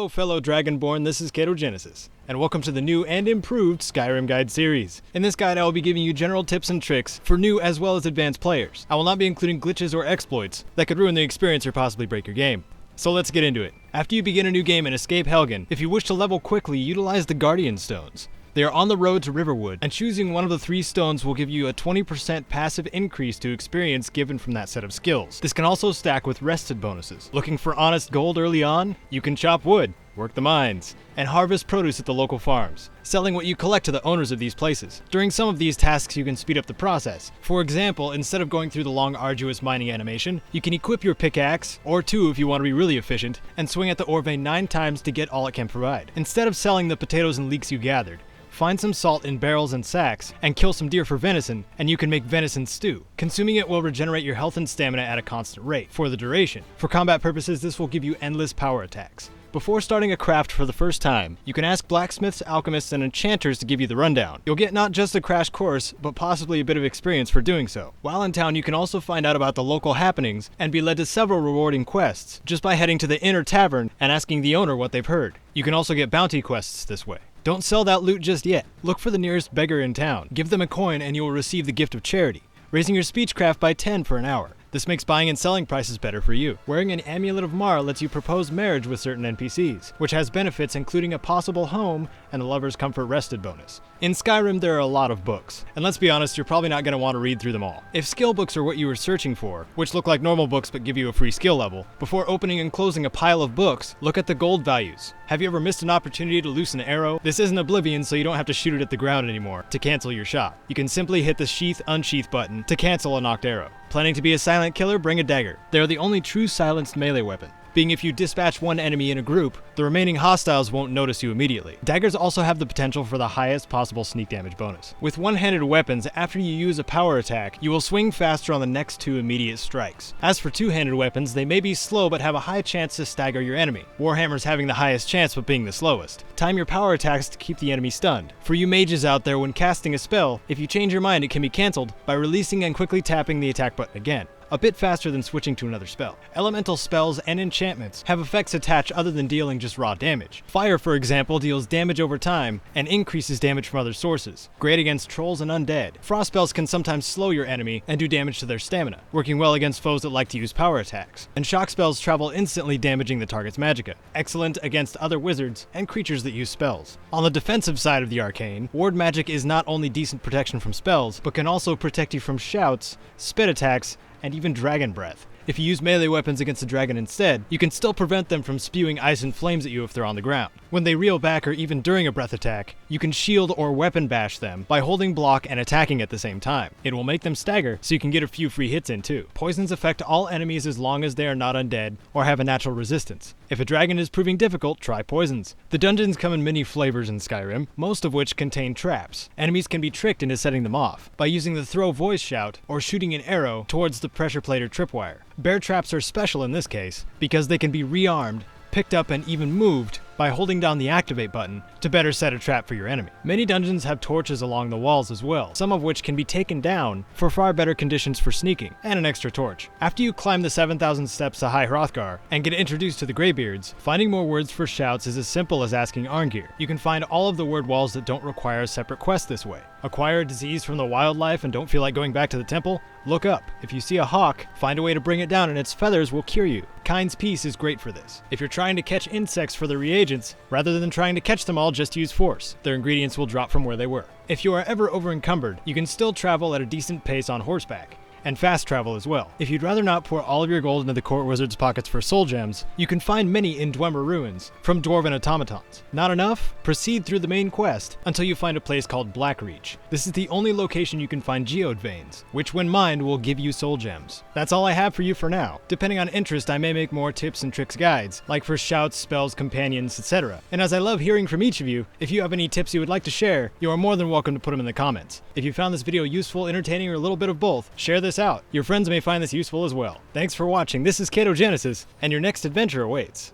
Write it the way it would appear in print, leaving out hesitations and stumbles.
Hello fellow Dragonborn, this is Caedo and welcome to the new and improved Skyrim Guide series. In this guide I will be giving you general tips and tricks for new as well as advanced players. I will not be including glitches or exploits that could ruin the experience or possibly break your game. So let's get into it. After you begin a new game and escape Helgen, if you wish to level quickly, utilize the Guardian Stones. They are on the road to Riverwood, and choosing one of the 3 stones will give you a 20% passive increase to experience given from that set of skills. This can also stack with rested bonuses. Looking for honest gold early on? You can chop wood, work the mines, and harvest produce at the local farms, selling what you collect to the owners of these places. During some of these tasks you can speed up the process. For example, instead of going through the long arduous mining animation, you can equip your pickaxe, or 2 if you want to be really efficient, and swing at the ore vein 9 times to get all it can provide. Instead of selling the potatoes and leeks you gathered, find some salt in barrels and sacks, and kill some deer for venison, and you can make venison stew. Consuming it will regenerate your health and stamina at a constant rate, for the duration. For combat purposes, this will give you endless power attacks. Before starting a craft for the first time, you can ask Blacksmiths, Alchemists, and Enchanters to give you the rundown. You'll get not just a crash course, but possibly a bit of experience for doing so. While in town, you can also find out about the local happenings and be led to several rewarding quests, just by heading to the inner tavern and asking the owner what they've heard. You can also get bounty quests this way. Don't sell that loot just yet. Look for the nearest beggar in town. Give them a coin and you will receive the gift of charity, raising your speechcraft by 10 for an hour. This makes buying and selling prices better for you. Wearing an Amulet of Mar lets you propose marriage with certain NPCs, which has benefits including a possible home and a lover's comfort rested bonus. In Skyrim there are a lot of books, and let's be honest, you're probably not going to want to read through them all. If skill books are what you were searching for, which look like normal books but give you a free skill level, before opening and closing a pile of books, look at the gold values. Have you ever missed an opportunity to loose an arrow? This isn't Oblivion, so you don't have to shoot it at the ground anymore to cancel your shot. You can simply hit the sheath unsheath button to cancel a knocked arrow. Planning to be a silent killer? Bring a dagger. They are the only true silenced melee weapon, being if you dispatch one enemy in a group, the remaining hostiles won't notice you immediately. Daggers also have the potential for the highest possible sneak damage bonus. With one-handed weapons, after you use a power attack, you will swing faster on the next 2 immediate strikes. As for two-handed weapons, they may be slow but have a high chance to stagger your enemy, Warhammers having the highest chance but being the slowest. Time your power attacks to keep the enemy stunned. For you mages out there, when casting a spell, if you change your mind it can be cancelled by releasing and quickly tapping the attack button again, a bit faster than switching to another spell. Elemental spells and enchantments have effects attached other than dealing just raw damage. Fire, for example, deals damage over time and increases damage from other sources, great against trolls and undead. Frost spells can sometimes slow your enemy and do damage to their stamina, working well against foes that like to use power attacks. And shock spells travel instantly, damaging the target's magicka, excellent against other wizards and creatures that use spells. On the defensive side of the arcane, ward magic is not only decent protection from spells, but can also protect you from shouts, spit attacks, and even dragon breath. If you use melee weapons against the dragon instead, you can still prevent them from spewing ice and flames at you if they're on the ground. When they reel back or even during a breath attack, you can shield or weapon bash them by holding block and attacking at the same time. It will make them stagger, so you can get a few free hits in too. Poisons affect all enemies as long as they are not undead or have a natural resistance. If a dragon is proving difficult, try poisons. The dungeons come in many flavors in Skyrim, most of which contain traps. Enemies can be tricked into setting them off by using the throw voice shout or shooting an arrow towards the pressure plate or tripwire. Bear traps are special in this case because they can be rearmed, picked up, and even moved by holding down the activate button to better set a trap for your enemy. Many dungeons have torches along the walls as well, some of which can be taken down for far better conditions for sneaking, and an extra torch. After you climb the 7,000 steps to High Hrothgar and get introduced to the Greybeards, finding more words for shouts is as simple as asking Arngir. You can find all of the word walls that don't require a separate quest this way. Acquire a disease from the wildlife and don't feel like going back to the temple? Look up. If you see a hawk, find a way to bring it down and its feathers will cure you. Kind's Peace is great for this. If you're trying to catch insects for the reagents, rather than trying to catch them all, just use force. Their ingredients will drop from where they were. If you are ever over-encumbered, you can still travel at a decent pace on horseback, and fast travel as well. If you'd rather not pour all of your gold into the court wizard's pockets for soul gems, you can find many in Dwemer ruins from dwarven automatons. Not enough? Proceed through the main quest until you find a place called Blackreach. This is the only location you can find geode veins, which when mined will give you soul gems. That's all I have for you for now. Depending on interest, I may make more tips and tricks guides, like for shouts, spells, companions, etc. And as I love hearing from each of you, if you have any tips you would like to share, you are more than welcome to put them in the comments. If you found this video useful, entertaining, or a little bit of both, share this out. Your friends may find this useful as well. Thanks for watching. This is Caedo, and your next adventure awaits.